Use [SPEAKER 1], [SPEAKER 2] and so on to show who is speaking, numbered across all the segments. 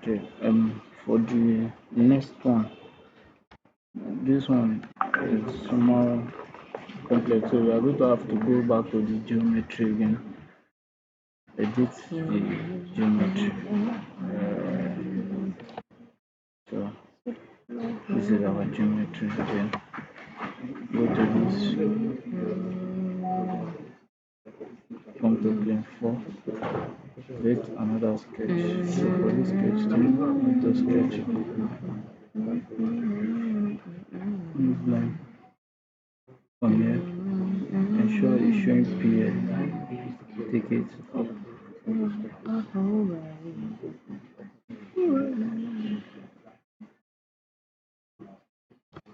[SPEAKER 1] Okay, for the next one, this one is more complex, so we are going to have to go back to the geometry again, edit the geometry. So this is our geometry. Then go to this, come to plane 4, create another sketch. So for this sketch, then go to sketch, move line from here, ensure it's showing PL, take it up.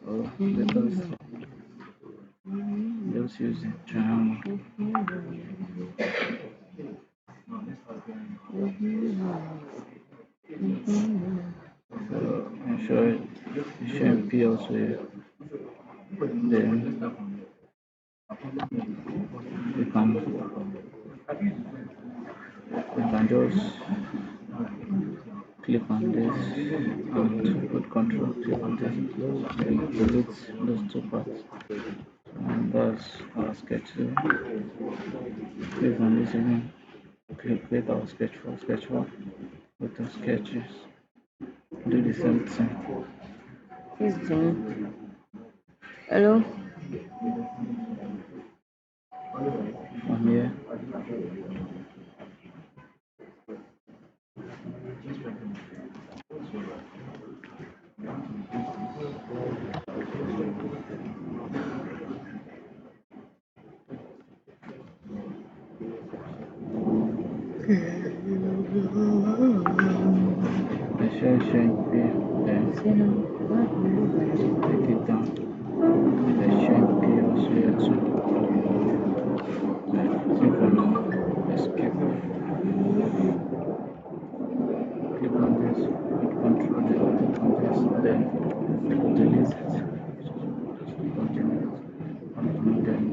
[SPEAKER 1] Oh, let us just use the triangle. So ensure it's showing P also here. Then we can just click on this and put control, click on this, then delete those two parts. And that's our sketch. So click on this again, create our sketch for go to sketches, do the same thing.
[SPEAKER 2] Who's doing? Hello?
[SPEAKER 1] From here, ensure showing P, then take it down, then showing P also here too. Click on escape, click on this, put control, then click on this, then delete it. Continue then.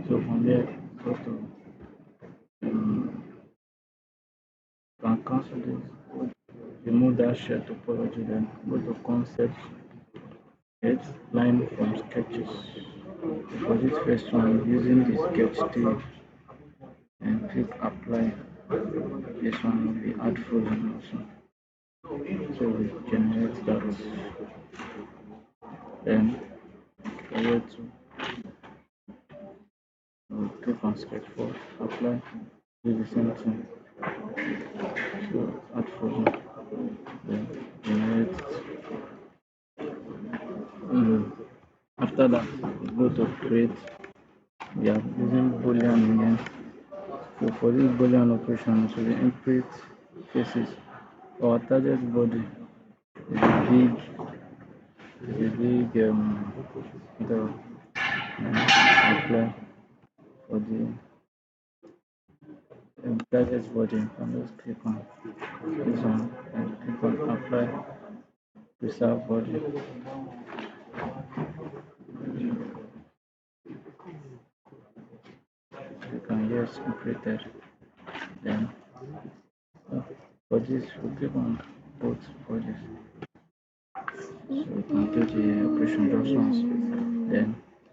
[SPEAKER 1] So from here, go to can cancel this, remove that shared topology, then go to concept, edit line from sketches. For this first one, using the sketch tool and click apply. This one will be add frozen also. So we generate that. Then here to click on sketch 4, apply, do the same thing. So add frozen, then generate it. After that, we go to create. We are using boolean again. So for this boolean operation, so we input faces. Our target body is a big the apply for the target body. And just click on this one and click on apply preserve body. Click on yes created. Then for this we click on both bodies. So we can do the operation just once. Then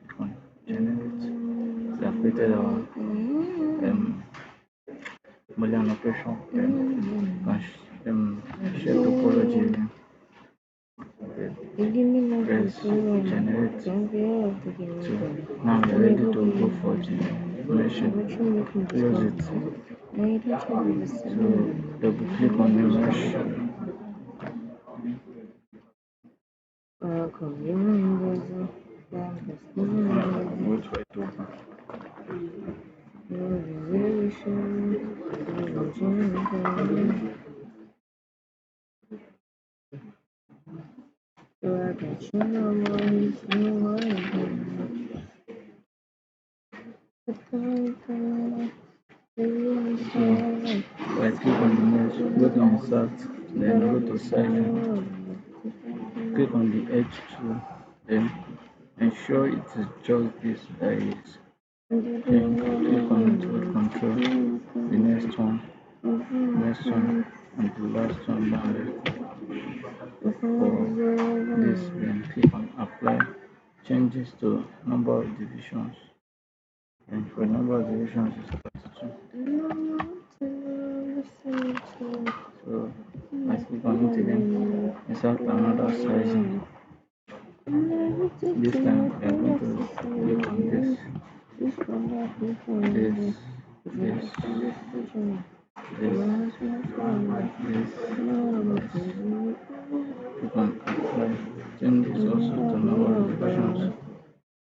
[SPEAKER 1] click on generate. We have created our Boolean operation. Then you can share topology again. Press generate. So now we're ready to go for the meshing. Close it. So double click on the mesh. Wait for it to open. Right click on the mesh, go to insert, then go to size, click on the edge tool, then ensure it is just this size. Then click on it with control, the next one, and the last one down for this, then click on apply changes to number of divisions, and for number of divisions is 32. So I click on it again, insert another sizing. This time we are going to click on this. Click on apply. Change this also to number of divisions.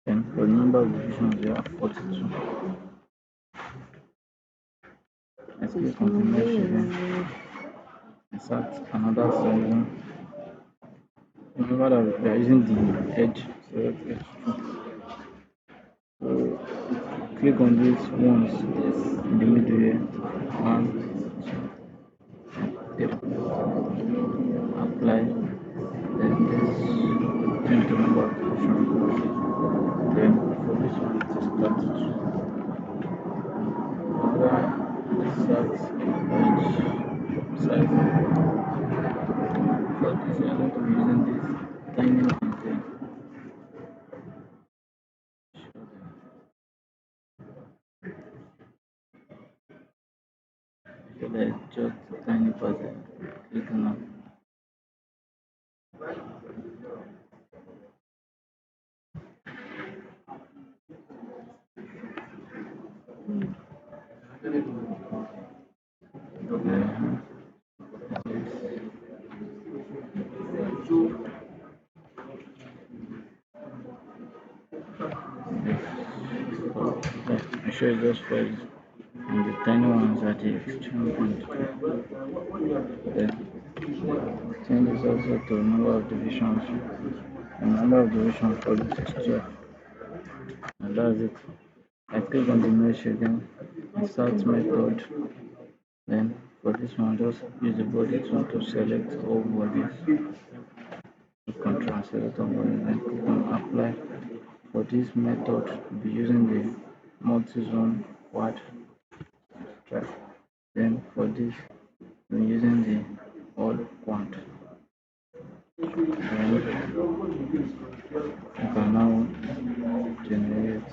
[SPEAKER 1] And for number of divisions, we have 42. Let's click on the mesh again. Insert another sizing. Remember that we are using the edge, select edge 2. So click on these ones in the middle here. 1, 2, 3. Apply. Then this change the number of divisions. Then for this one it is 32. Another exact edge size. For this we are going to be using this tiny ones here. So that just tiny part there. Click on it. I show you just first, and the tiny ones are the 15.2. Then change this also to number of divisions. The number of divisions for this is 12. And that's it. I click on the mesh again, insert method. Then for this one, just use the body tool to select all bodies. Control select all bodies, then click on apply. For this method, we'll be using the multi-zone quad track. Then for this, we're using the all quant. Then you can now generate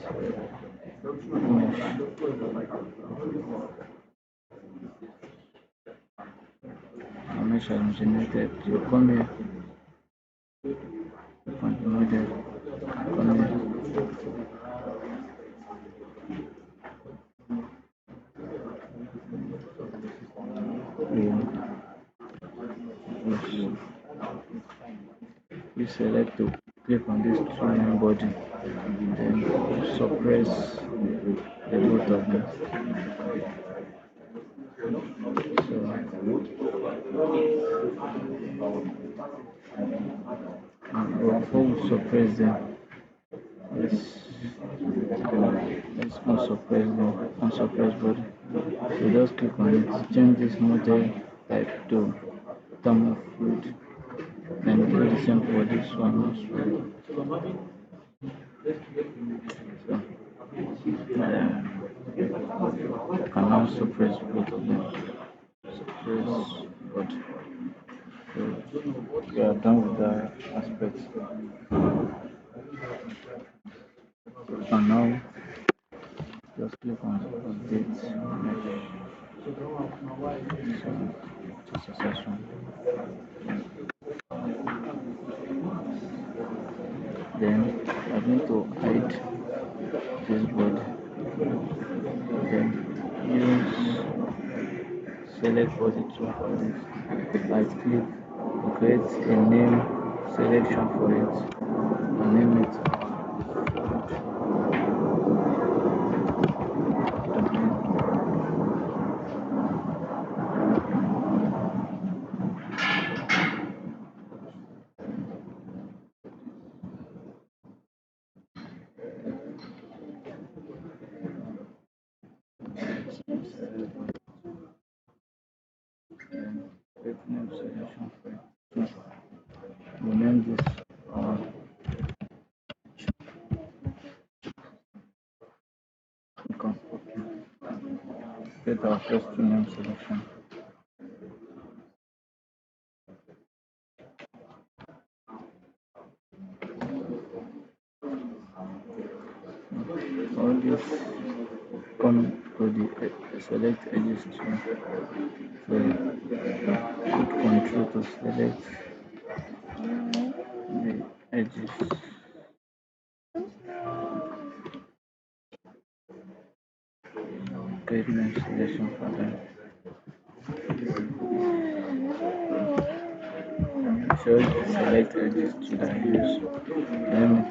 [SPEAKER 1] mesh. The mesh has been generated. You come here, on the model, come here. You select to click on this two-line body, then suppress the both of them. And before we suppress them, let's unsuppress body. So just click on it, change this model type to thermal fluid, then do the same for this one also. So you can now suppress both of them. Suppress body. So we are done with that aspect. And now just click on update mesh. So it's successful. Then I'm going to hide this body. Then use select body tool for this. Right click, create a name selection for it, and name it create name selection for it. We name this create our first name selection. all this come to the select edges tool. So hit control to select the edges. Create name selection for them. Show the select edges tool I use. Name it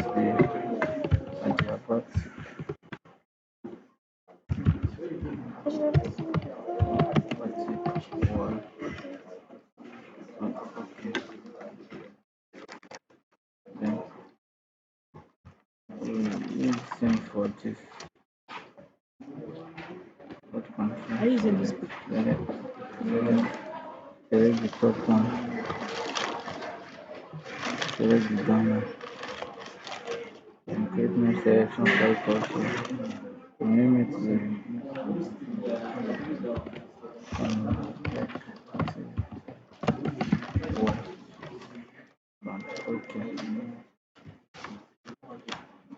[SPEAKER 1] the about wall. Okay. Then we use same for this. What function?
[SPEAKER 2] Are you using this book?
[SPEAKER 1] Select the top one. Select the down one. And create new selection file called name it wall. Okay.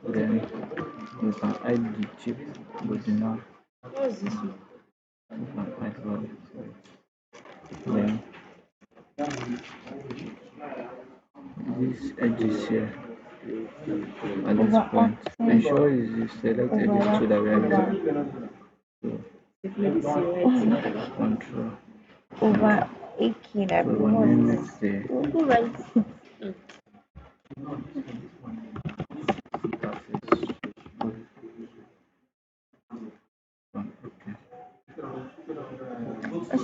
[SPEAKER 1] Then you can hide the chip original.
[SPEAKER 2] What's this one?
[SPEAKER 1] You can hide one. Then these edges here at this point. Ensure you select edges so that we are using. So control.
[SPEAKER 2] Over 8K, I
[SPEAKER 1] So we name it the
[SPEAKER 2] Who writes it?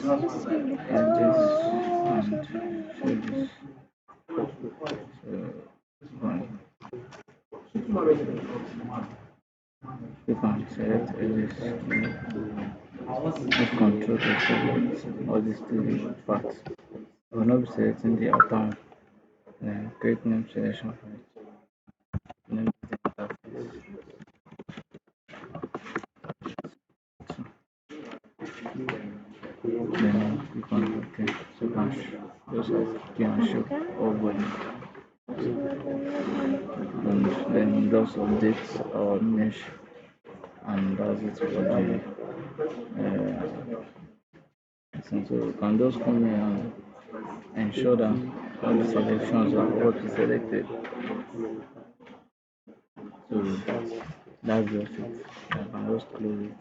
[SPEAKER 1] surface. Okay. And this and show this. So one. You can select edges. Hit control to select all these three parts. We will not be selecting the outer one. Then create name selection for it. Name it the interface. Then click on OK. So you can just click and show all body. And then just update our mesh, and that's it for the so you can just come here and ensure that all the selections are what we selected. So that's just it. I can just close it.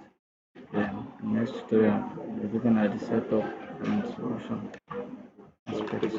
[SPEAKER 1] Then next tutorial we're looking at the setup and solution aspects.